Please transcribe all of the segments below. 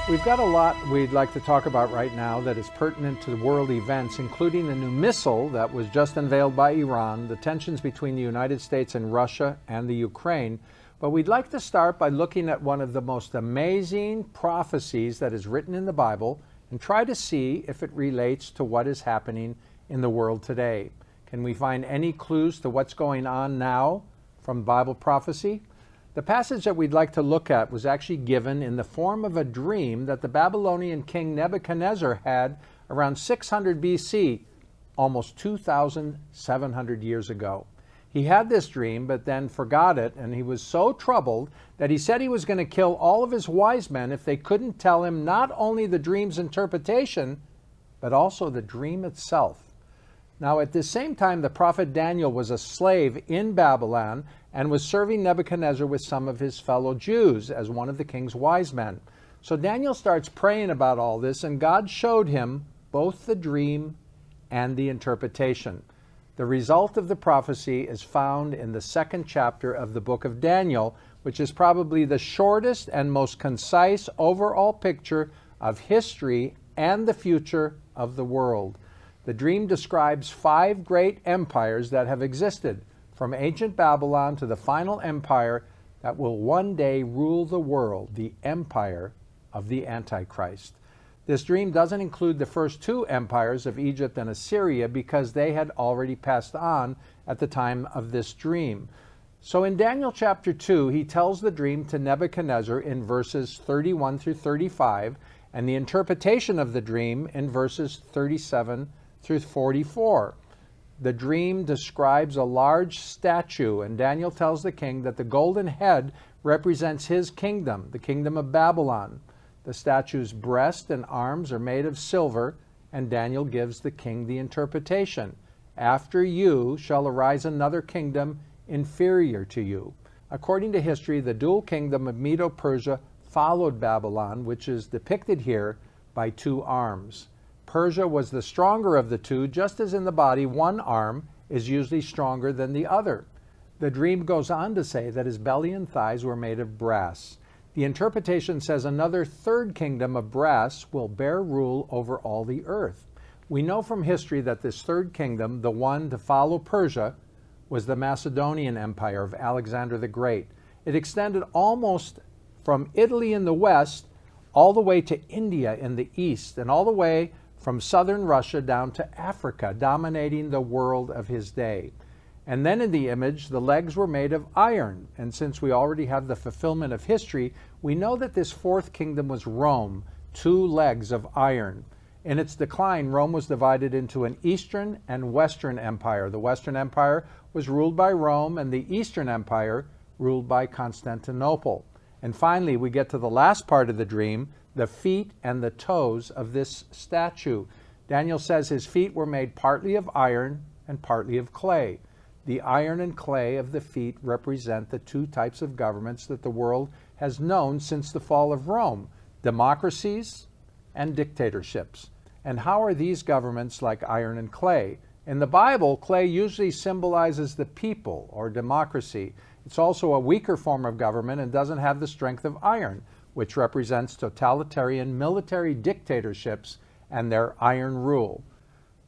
We've got a lot we'd like to talk about right now that is pertinent to world events, including the new missile that was just unveiled by Iran, the tensions between the United States and Russia, and the Ukraine. But we'd like to start by looking at one of the most amazing prophecies that is written in the Bible and try to see if it relates to what is happening in the world today. Can we find any clues to what's going on now from Bible prophecy? The passage that we'd like to look at was actually given in the form of a dream that the Babylonian king Nebuchadnezzar had around 600 BC, almost 2,700 years ago. He had this dream, but then forgot it, and he was so troubled that he said he was going to kill all of his wise men if they couldn't tell him not only the dream's interpretation, but also the dream itself. Now, at this same time, the prophet Daniel was a slave in Babylon and was serving Nebuchadnezzar with some of his fellow Jews as one of the king's wise men. So Daniel starts praying about all this, and God showed him both the dream and the interpretation. The result of the prophecy is found in the second chapter of the book of Daniel, which is probably the shortest and most concise overall picture of history and the future of the world. The dream describes 5 great empires that have existed, from ancient Babylon to the final empire that will one day rule the world, the empire of the Antichrist. This dream doesn't include the first 2 empires of Egypt and Assyria because they had already passed on at the time of this dream. So in Daniel chapter 2, he tells the dream to Nebuchadnezzar in verses 31 through 35, and the interpretation of the dream in verses 37 through 44. The dream describes a large statue, and Daniel tells the king that the golden head represents his kingdom, the kingdom of Babylon. The statue's breast and arms are made of silver, and Daniel gives the king the interpretation. After you shall arise another kingdom inferior to you. According to history, the dual kingdom of Medo-Persia followed Babylon, which is depicted here by 2 arms. Persia was the stronger of the 2, just as in the body one arm is usually stronger than the other. The dream goes on to say that his belly and thighs were made of brass. The interpretation says another 3rd kingdom of brass will bear rule over all the earth. We know from history that this 3rd kingdom, the one to follow Persia, was the Macedonian Empire of Alexander the Great. It extended almost from Italy in the west all the way to India in the east, and all the way from southern Russia down to Africa, dominating the world of his day. And then in the image, the legs were made of iron. And since we already have the fulfillment of history, we know that this 4th kingdom was Rome, 2 legs of iron. In its decline, Rome was divided into an Eastern and Western Empire. The Western Empire was ruled by Rome, and the Eastern Empire ruled by Constantinople. And finally, we get to the last part of the dream, the feet and the toes of this statue. Daniel says his feet were made partly of iron and partly of clay. The iron and clay of the feet represent the 2 types of governments that the world has known since the fall of Rome, democracies and dictatorships. And how are these governments like iron and clay? In the Bible, clay usually symbolizes the people or democracy. It's also a weaker form of government and doesn't have the strength of iron, which represents totalitarian military dictatorships and their iron rule.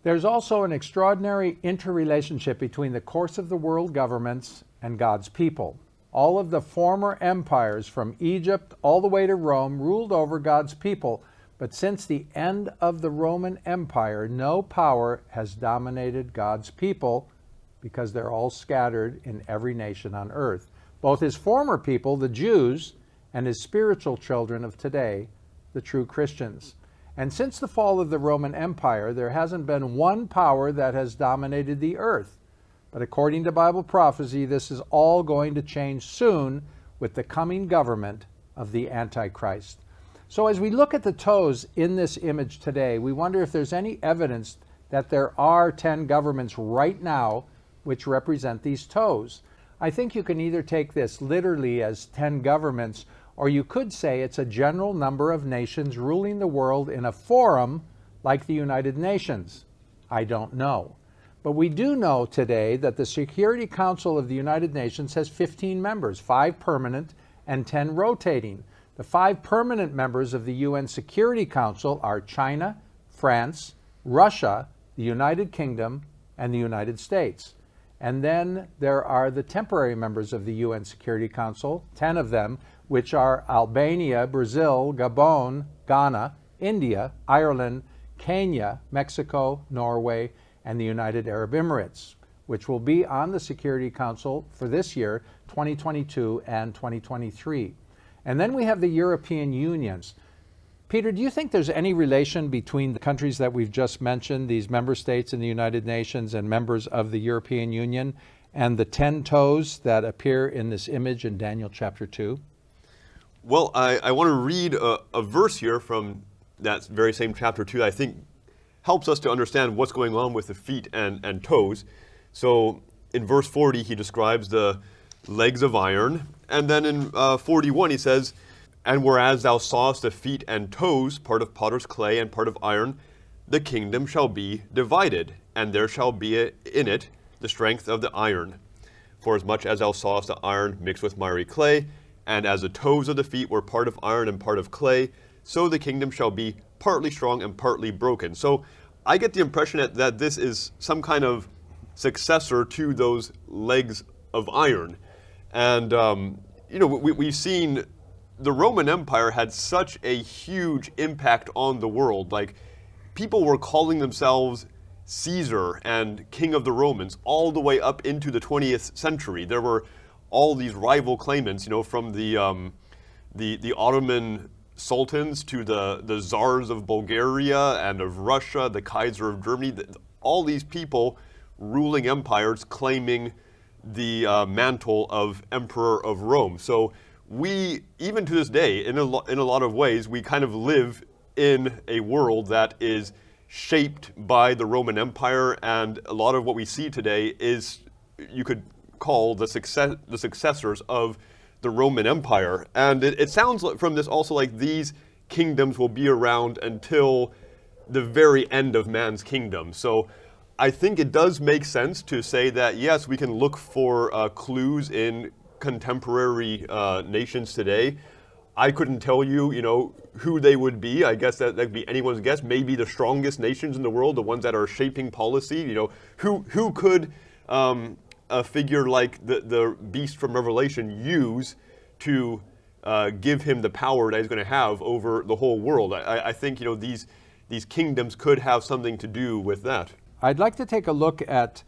There's also an extraordinary interrelationship between the course of the world governments and God's people. All of the former empires from Egypt all the way to Rome ruled over God's people, but since the end of the Roman Empire, no power has dominated God's people because they're all scattered in every nation on earth. Both his former people, the Jews, and his spiritual children of today, the true Christians. And since the fall of the Roman Empire, there hasn't been one power that has dominated the earth. But according to Bible prophecy, this is all going to change soon with the coming government of the Antichrist. So as we look at the toes in this image today, we wonder if there's any evidence that there are 10 governments right now which represent these toes. I think you can either take this literally as 10 governments, or you could say it's a general number of nations ruling the world in a forum like the United Nations. I don't know. But we do know today that the Security Council of the United Nations has 15 members, 5 permanent and 10 rotating. The 5 permanent members of the UN Security Council are China, France, Russia, the United Kingdom, and the United States. And then there are the temporary members of the UN Security Council, 10 of them, which are Albania, Brazil, Gabon, Ghana, India, Ireland, Kenya, Mexico, Norway, and the United Arab Emirates, which will be on the Security Council for this year, 2022 and 2023. And then we have the European Unions. Peter, do you think there's any relation between the countries that we've just mentioned, these member states in the United Nations and members of the European Union, and the 10 toes that appear in this image in Daniel chapter 2? Well, I want to read a verse here from that very same chapter 2 that I think helps us to understand what's going on with the feet and toes. So in verse 40, he describes the legs of iron. And then in 41, he says, "And whereas thou sawest the feet and toes, part of potter's clay and part of iron, the kingdom shall be divided, and there shall be in it the strength of the iron. For as much as thou sawest the iron mixed with miry clay, and as the toes of the feet were part of iron and part of clay, so the kingdom shall be partly strong and partly broken." So I get the impression that this is some kind of successor to those legs of iron. And, we've seen the Roman Empire had such a huge impact on the world. Like, people were calling themselves Caesar and King of the Romans all the way up into the 20th century. There were all these rival claimants, from the Ottoman sultans to the czars of Bulgaria and of Russia, the Kaiser of Germany. All these people ruling empires claiming the mantle of Emperor of Rome. So we, even to this day, in a lot of ways, we kind of live in a world that is shaped by the Roman Empire, and a lot of what we see today is, you could call the successors of the Roman Empire. And it sounds from this also like these kingdoms will be around until the very end of man's kingdom. So I think it does make sense to say that, yes, we can look for clues in contemporary nations today. I couldn't tell you, who they would be. I guess that'd be anyone's guess. Maybe the strongest nations in the world, the ones that are shaping policy. Who could a figure like the beast from Revelation use to give him the power that he's going to have over the whole world? I think these kingdoms could have something to do with that. I'd like to take a look at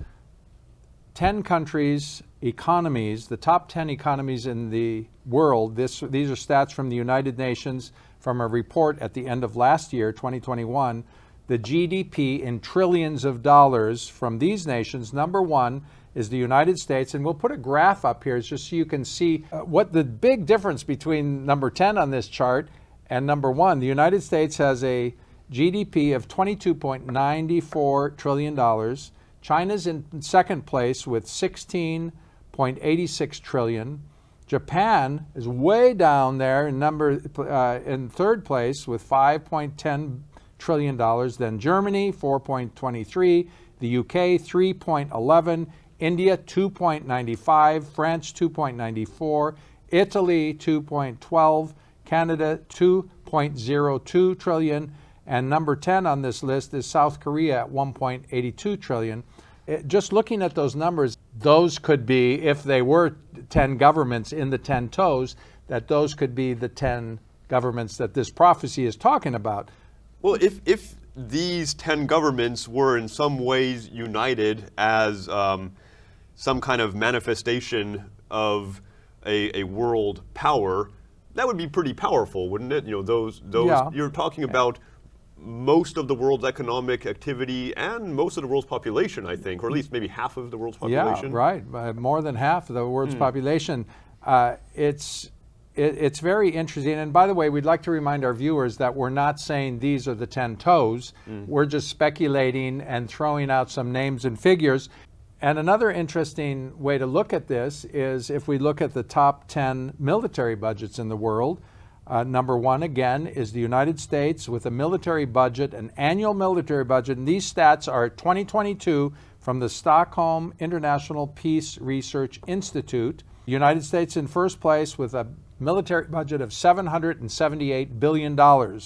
10 countries' economies, the top 10 economies in the world. These are stats from the United Nations from a report at the end of last year, 2021. The GDP in trillions of dollars from these nations. Number 1 is the United States, and we'll put a graph up here just so you can see what the big difference between number 10 on this chart and number 1. The United States has a GDP of $22.94 trillion. China's in second place with $16.86 trillion. Japan is way down there in third place with $5.10 trillion. Then Germany, 4.23, the UK, 3.11, India, 2.95, France, 2.94, Italy, 2.12, Canada, 2.02 trillion, and number 10 on this list is South Korea at 1.82 trillion. Just looking at those numbers, those could be, if they were 10 governments in the 10 toes, that those could be the 10 governments that this prophecy is talking about. Well, if these 10 governments were in some ways united as some kind of manifestation of a world power, that would be pretty powerful, wouldn't it? Those Yeah. You're talking about most of the world's economic activity and most of the world's population, I think, or at least maybe half of the world's population. Yeah, right. More than half of the world's population. It's very interesting. And by the way, we'd like to remind our viewers that we're not saying these are the 10 toes. We're just speculating and throwing out some names and figures. And another interesting way to look at this is if we look at the top 10 military budgets in the world. Number 1, again, is the United States with a military budget, an annual military budget. And these stats are 2022 from the Stockholm International Peace Research Institute. The United States in first place with a military budget of $778 billion.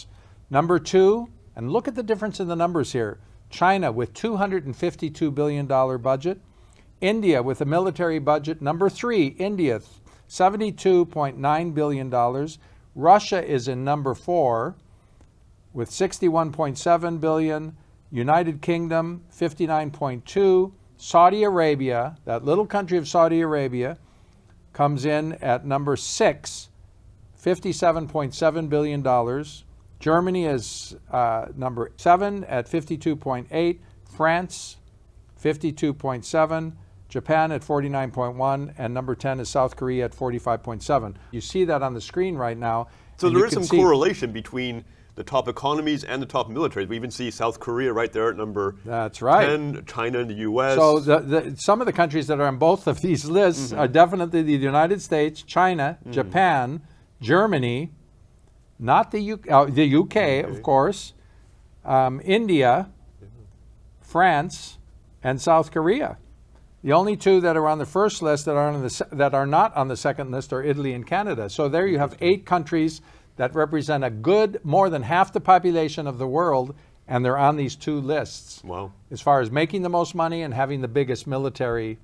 Number two, and look at the difference in the numbers here, China with $252 billion budget. India with a military budget. Number three, India, $72.9 billion. Russia is in number four with $61.7 billion. United Kingdom, $59.2. Saudi Arabia, that little country of Saudi Arabia, comes in at number six, $57.7 billion. Germany is number seven at 52.8. France, 52.7. Japan at 49.1, and number 10 is South Korea at 45.7. You see that on the screen right now. So there is some correlation between the top economies and the top militaries. We even see South Korea right there at number That's right. 10, China and the U.S. So some of the countries that are on both of these lists are definitely the United States, China, Japan, Germany, not the UK, of course, India, France, and South Korea. The only two that are on the first list that are not on the second list are Italy and Canada. So there you have 8 countries that represent a good more than half the population of the world, and they're on these 2 lists. Wow. As far as making the most money and having the biggest military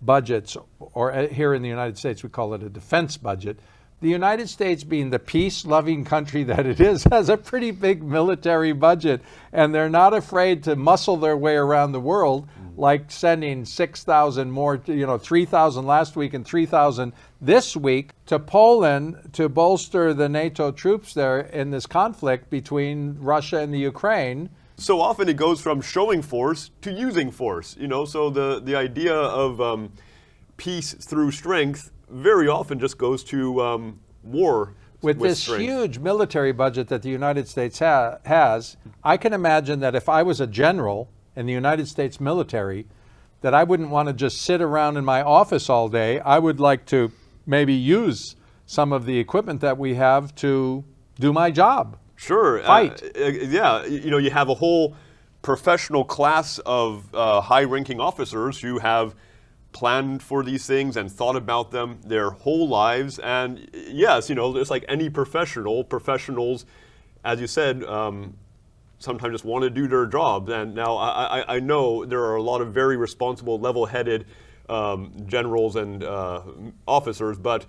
budgets, or here in the United States we call it a defense budget. The United States, being the peace-loving country that it is, has a pretty big military budget, and they're not afraid to muscle their way around the world, like sending 6,000 more, 3,000 last week and 3,000 this week to Poland to bolster the NATO troops there in this conflict between Russia and the Ukraine. So often it goes from showing force to using force, so the idea of peace through strength very often just goes to war with this strength. Huge military budget that the United States has. I can imagine that if I was a general in the United States military, that I wouldn't want to just sit around in my office all day. I would like to maybe use some of the equipment that we have to do my job. Sure. Fight. Yeah. You have a whole professional class of high-ranking officers who have planned for these things and thought about them their whole lives. And yes, just like any professionals, as you said, sometimes just want to do their jobs. And now I know there are a lot of very responsible, level-headed generals and officers, but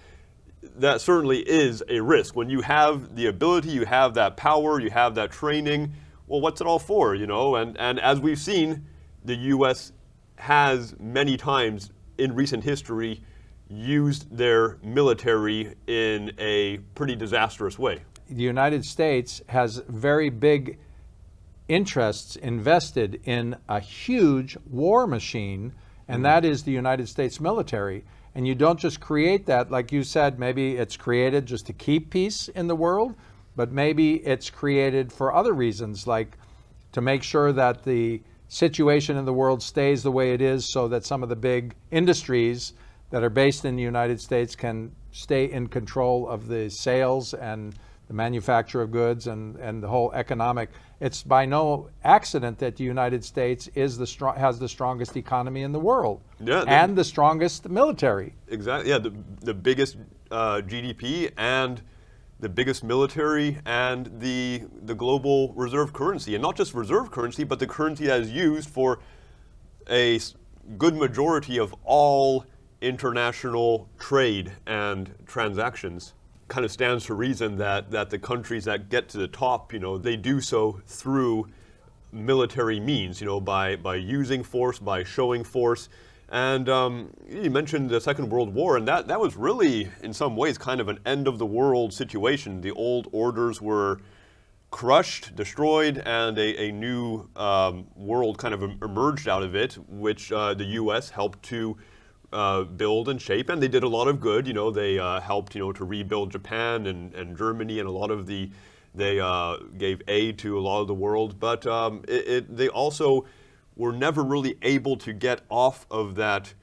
that certainly is a risk. When you have the ability, you have that power, you have that training, well, what's it all for, And as we've seen, the U.S. has many times in recent history used their military in a pretty disastrous way. The United States has very big interests invested in a huge war machine, and that is the United States military. And you don't just create that, like you said, maybe it's created just to keep peace in the world, but maybe it's created for other reasons, like to make sure that the situation in the world stays the way it is, so that some of the big industries that are based in the United States can stay in control of the sales and the manufacture of goods and the whole economic. It's by no accident that the United States has the strongest economy in the world, and the strongest military. Exactly. Yeah, the biggest GDP and the biggest military and the global reserve currency. And not just reserve currency, but the currency that is used for a good majority of all international trade and transactions. Kind of stands to reason that the countries that get to the top, they do so through military means, by using force, by showing force. And you mentioned the Second World War, and that was really, in some ways, kind of an end-of-the-world situation. The old orders were crushed, destroyed, and a new world kind of emerged out of it, which the U.S. helped to build and shape, and they did a lot of good. They helped, to rebuild Japan and Germany, and a lot of they gave aid to a lot of the world. But they also were never really able to get off of that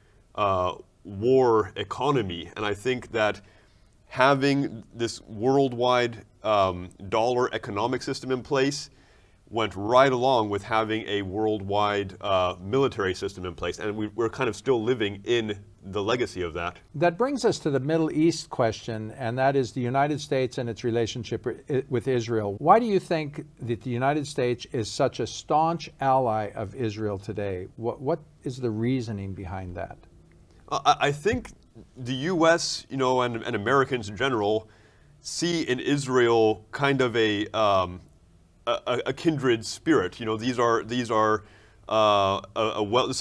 war economy. And I think that having this worldwide dollar economic system in place went right along with having a worldwide military system in place. And we're kind of still living in the legacy of that. That brings us to the Middle East question, and that is the United States and its relationship with Israel. Why do you think that the United States is such a staunch ally of Israel today? What is the reasoning behind that? I think the U.S., and Americans in general, see in Israel kind of a kindred spirit. These are this is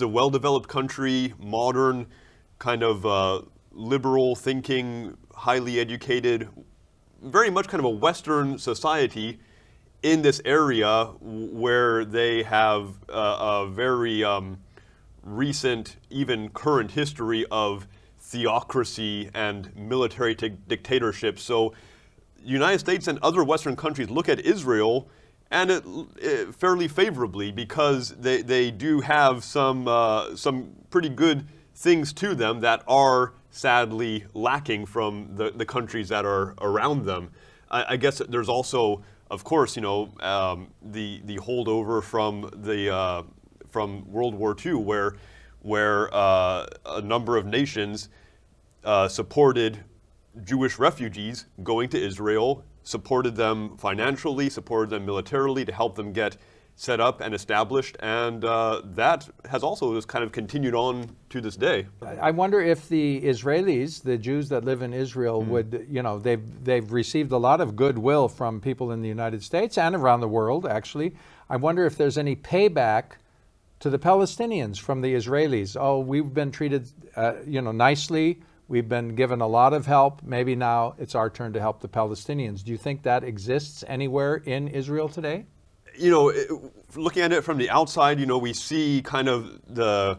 a well-developed country, modern, kind of liberal thinking, highly educated, very much kind of a Western society in this area where they have a very recent, even current history of theocracy and military dictatorship. So the United States and other Western countries look at Israel and it fairly favorably because they do have some pretty good things to them that are sadly lacking from the countries that are around them. I guess there's also, of course, the holdover from World War II, where a number of nations supported Jewish refugees going to Israel, supported them financially, supported them militarily to help them get set up and established, and that has also just kind of continued on to this day. I wonder if the Israelis, the Jews that live in Israel, would, they've received a lot of goodwill from people in the United States and around the world, actually. I wonder if there's any payback to the Palestinians from the Israelis. Oh, we've been treated, nicely. We've been given a lot of help. Maybe now it's our turn to help the Palestinians. Do you think that exists anywhere in Israel today? Looking at it from the outside, we see kind of the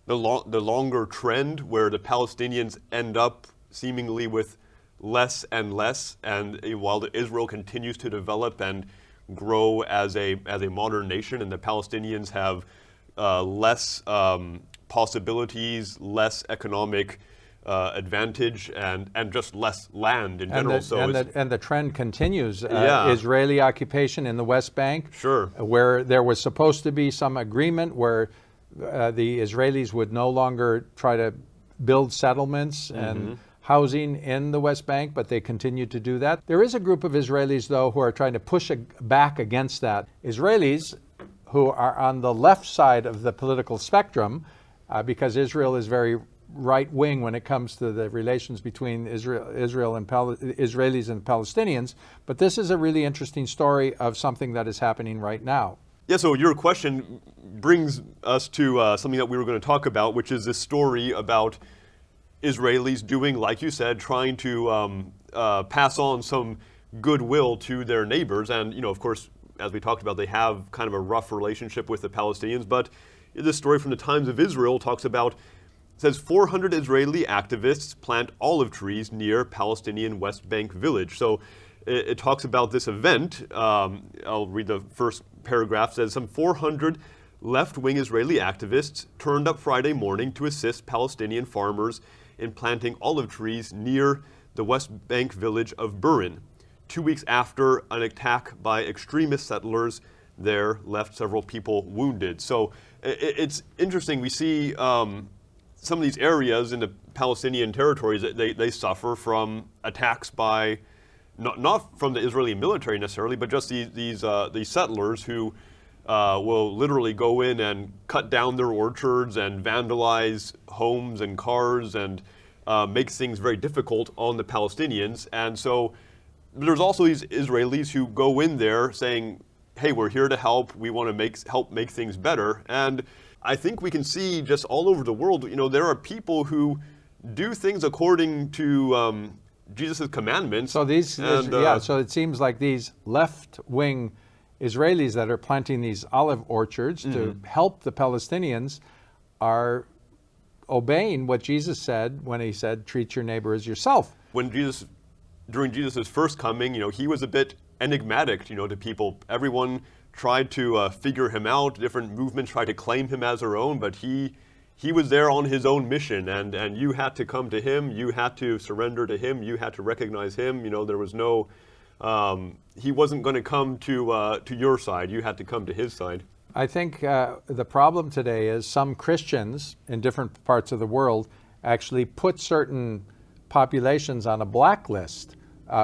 longer trend where the Palestinians end up seemingly with less and less, and while Israel continues to develop and grow as a modern nation, and the Palestinians have less possibilities, less economic advantage, and just less land in general. And the trend continues. Israeli occupation in the West Bank, sure, where there was supposed to be some agreement where the Israelis would no longer try to build settlements and housing in the West Bank, but they continue to do that. There is a group of Israelis, though, who are trying to push back against that. Israelis who are on the left side of the political spectrum, because Israel is very right wing when it comes to the relations between Israel and Israelis and Palestinians. But this is a really interesting story of something that is happening right now. Yeah, so your question brings us to something that we were going to talk about, which is this story about Israelis doing, like you said, trying to pass on some goodwill to their neighbors. And, of course, as we talked about, they have kind of a rough relationship with the Palestinians. But this story from the Times of Israel talks about, says 400 Israeli activists plant olive trees near Palestinian West Bank village. So it talks about this event. I'll read the first paragraph. It says some 400 left-wing Israeli activists turned up Friday morning to assist Palestinian farmers in planting olive trees near the West Bank village of Burin, 2 weeks after an attack by extremist settlers there left several people wounded. So it's interesting. We see some of these areas in the Palestinian territories, they suffer from attacks by, not from the Israeli military necessarily, but just these settlers who will literally go in and cut down their orchards and vandalize homes and cars and make things very difficult on the Palestinians. And so there's also these Israelis who go in there saying, hey, we're here to help. We want to help make things better. And I think we can see just all over the world, there are people who do things according to Jesus' commandments. So so it seems like these left-wing Israelis that are planting these olive orchards to help the Palestinians are obeying what Jesus said when he said, treat your neighbor as yourself. During Jesus' first coming, he was a bit enigmatic, to people. Everyone tried to figure him out. Different movements tried to claim him as their own, but he was there on his own mission, and you had to come to him. You had to surrender to him. You had to recognize him. There was no. He wasn't going to come to your side. You had to come to his side. I think the problem today is some Christians in different parts of the world actually put certain populations on a blacklist.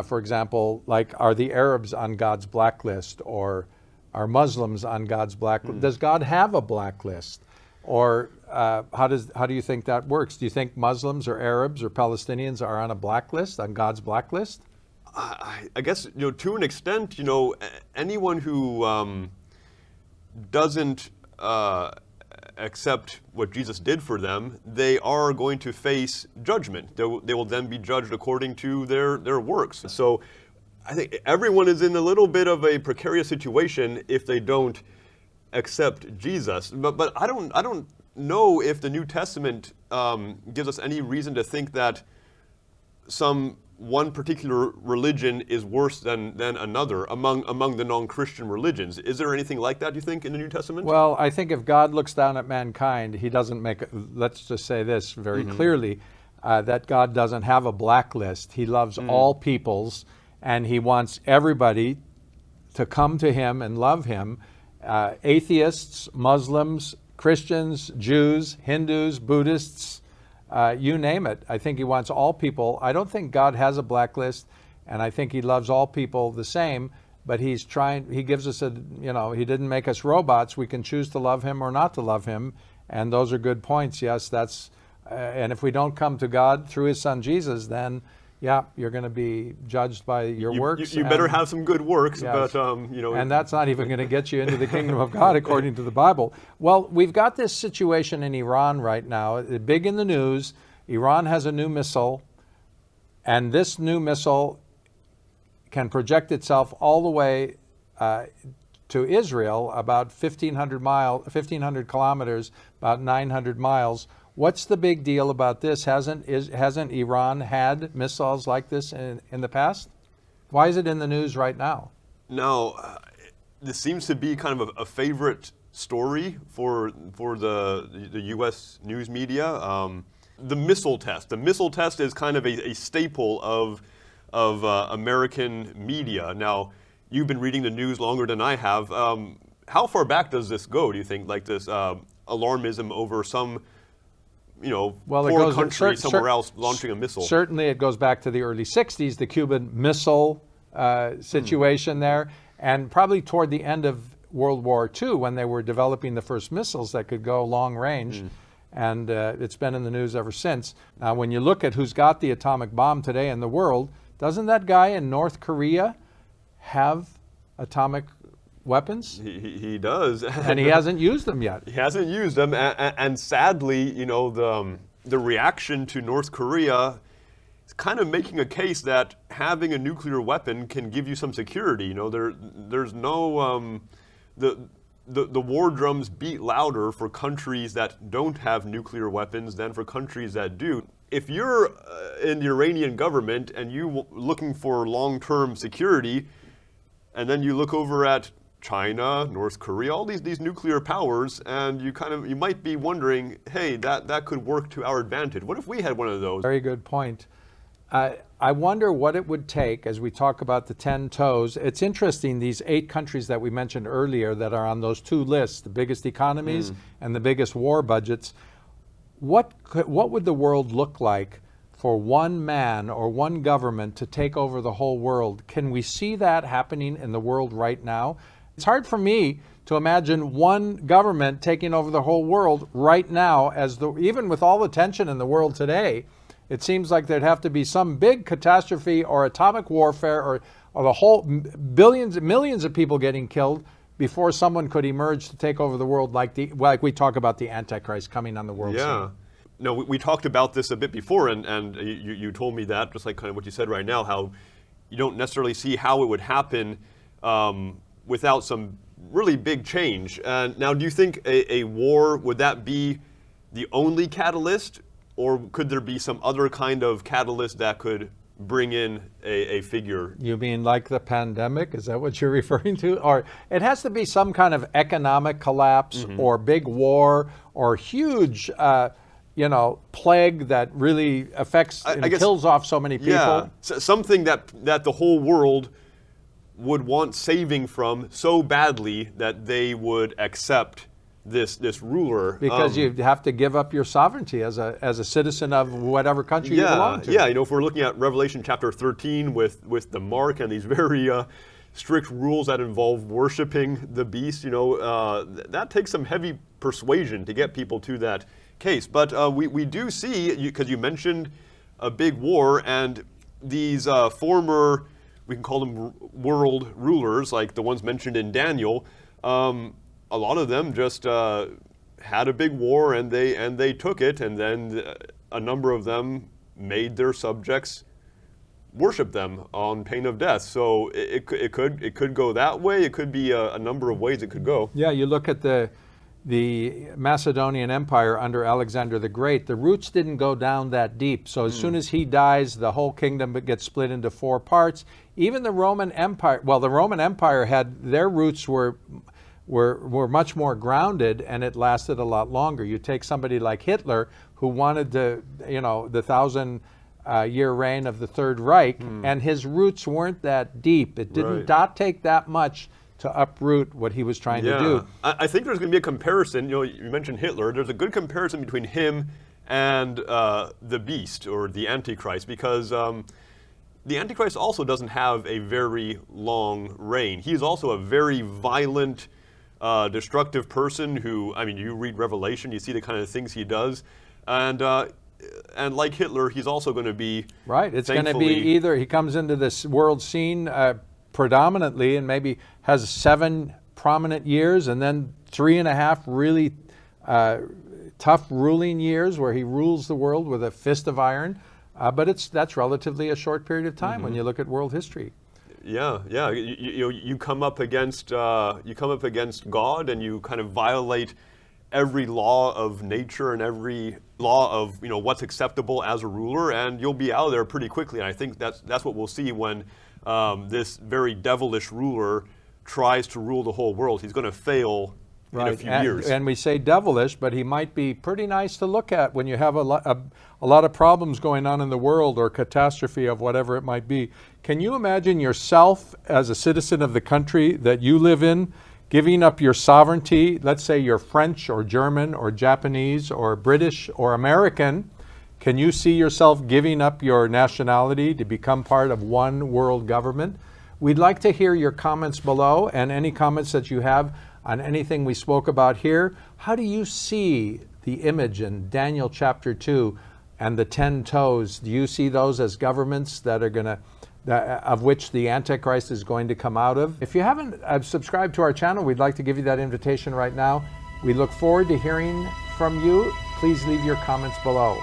For example, like, are the Arabs on God's blacklist, or are Muslims on God's blacklist? Does God have a blacklist? Or how do you think that works? Do you think Muslims or Arabs or Palestinians are on a blacklist, on God's blacklist? I guess, to an extent, anyone who doesn't accept what Jesus did for them, they are going to face judgment. They will then be judged according to their works. So I think everyone is in a little bit of a precarious situation if they don't accept Jesus. But I don't know if the New Testament gives us any reason to think that one particular religion is worse than another among the non-Christian religions. Is there anything like that, do you think, in the New Testament? Well, I think if God looks down at mankind, he doesn't let's just say this very clearly, that God doesn't have a blacklist. He loves all peoples, and he wants everybody to come to him and love him. Atheists, Muslims, Christians, Jews, Hindus, Buddhists, you name it. I think he wants all people. I don't think God has a blacklist, and I think he loves all people the same, but he gives us he didn't make us robots. We can choose to love him or not to love him, and those are good points. Yes, and if we don't come to God through his son Jesus, then you're going to be judged by your works. You better have some good works, yes. but and that's not even going to get you into the kingdom of God according to the Bible. Well, we've got this situation in Iran right now, big in the news. Iran has a new missile, and this new missile can project itself all the way to Israel, about 1,500 kilometers, about 900 miles. What's the big deal about this? Hasn't Iran had missiles like this in the past? Why is it in the news right now? No, this seems to be kind of a favorite story for the U.S. news media. The missile test. The missile test is kind of a staple of American media. Now, you've been reading the news longer than I have. How far back does this go, do you think? Like this alarmism over some poor country somewhere else launching a missile? Certainly it goes back to the early 60s, the Cuban Missile situation there, and probably toward the end of World War II when they were developing the first missiles that could go long range. And it's been in the news ever since. Now, when you look at who's got the atomic bomb today in the world, doesn't that guy in North Korea have atomic weapons? He does. And he hasn't used them yet. He hasn't used them, and sadly, the reaction to North Korea is kind of making a case that having a nuclear weapon can give you some security. There's no the war drums beat louder for countries that don't have nuclear weapons than for countries that do. If you're in the Iranian government and you looking for long-term security, and then you look over at China, North Korea, all these nuclear powers, and you might be wondering, hey, that could work to our advantage. What if we had one of those? Very good point. I wonder what it would take as we talk about the 10 toes. It's interesting, these 8 countries that we mentioned earlier that are on those 2 lists, the biggest economies and the biggest war budgets. What would the world look like for one man or one government to take over the whole world? Can we see that happening in the world right now? It's hard for me to imagine one government taking over the whole world right now, even with all the tension in the world today. It seems like there'd have to be some big catastrophe or atomic warfare or the whole millions of people getting killed before someone could emerge to take over the world, like we talk about the antichrist coming on the world scene. No, we talked about this a bit before, and you told me that, just like kind of what you said right now, how you don't necessarily see how it would happen without some really big change. Now, do you think a war, would that be the only catalyst, or could there be some other kind of catalyst that could bring in a figure? You mean like the pandemic? Is that what you're referring to? Or it has to be some kind of economic collapse or big war or huge plague that really affects and kills off so many people. Yeah, something that the whole world would want saving from so badly that they would accept this ruler. Because you have to give up your sovereignty as a citizen of whatever country you belong to. Yeah, if we're looking at Revelation chapter 13 with the mark and these very strict rules that involve worshiping the beast, that takes some heavy persuasion to get people to that case. But we do see, because you mentioned a big war, and these former, we can call them world rulers, like the ones mentioned in Daniel, a lot of them just had a big war and they took it, and then a number of them made their subjects worship them on pain of death. So it could go that way. It could be a number of ways it could go. Yeah, you look at the Macedonian Empire under Alexander the Great. The roots didn't go down that deep. So as soon as he dies, the whole kingdom gets split into 4 parts. Even the Roman Empire, the Roman Empire had, their roots were much more grounded, and it lasted a lot longer. You take somebody like Hitler, who wanted the 1,000-year reign of the Third Reich, and his roots weren't that deep. It didn't not take that much to uproot what he was trying to do. I think there's going to be a comparison. You mentioned Hitler. There's a good comparison between him and the beast, or the antichrist, because the antichrist also doesn't have a very long reign. He's also a very violent, destructive person who, you read Revelation, you see the kind of things he does, and like Hitler, he's also going to be It's going to be either he comes into this world scene predominantly and maybe has 7 prominent years, and then 3.5 really tough ruling years where he rules the world with a fist of iron. But that's relatively a short period of time when you look at world history. Yeah. You come up against God, and you kind of violate every law of nature and every law of what's acceptable as a ruler, and you'll be out of there pretty quickly. And I think that's what we'll see when this very devilish ruler tries to rule the whole world. He's going to fail in a few years. And we say devilish, but he might be pretty nice to look at when you have a lot of problems going on in the world, or catastrophe of whatever it might be. Can you imagine yourself as a citizen of the country that you live in, giving up your sovereignty? Let's say you're French or German or Japanese or British or American. Can you see yourself giving up your nationality to become part of one world government? We'd like to hear your comments below, and any comments that you have on anything we spoke about here. How do you see the image in Daniel chapter 2 and the 10 toes? Do you see those as governments that are going to, of which the Antichrist is going to come out of? If you haven't subscribed to our channel, we'd like to give you that invitation right now. We look forward to hearing from you. Please leave your comments below.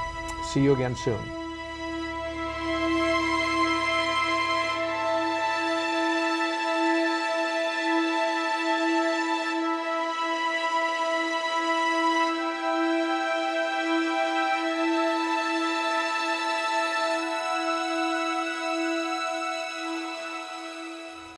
See you again soon.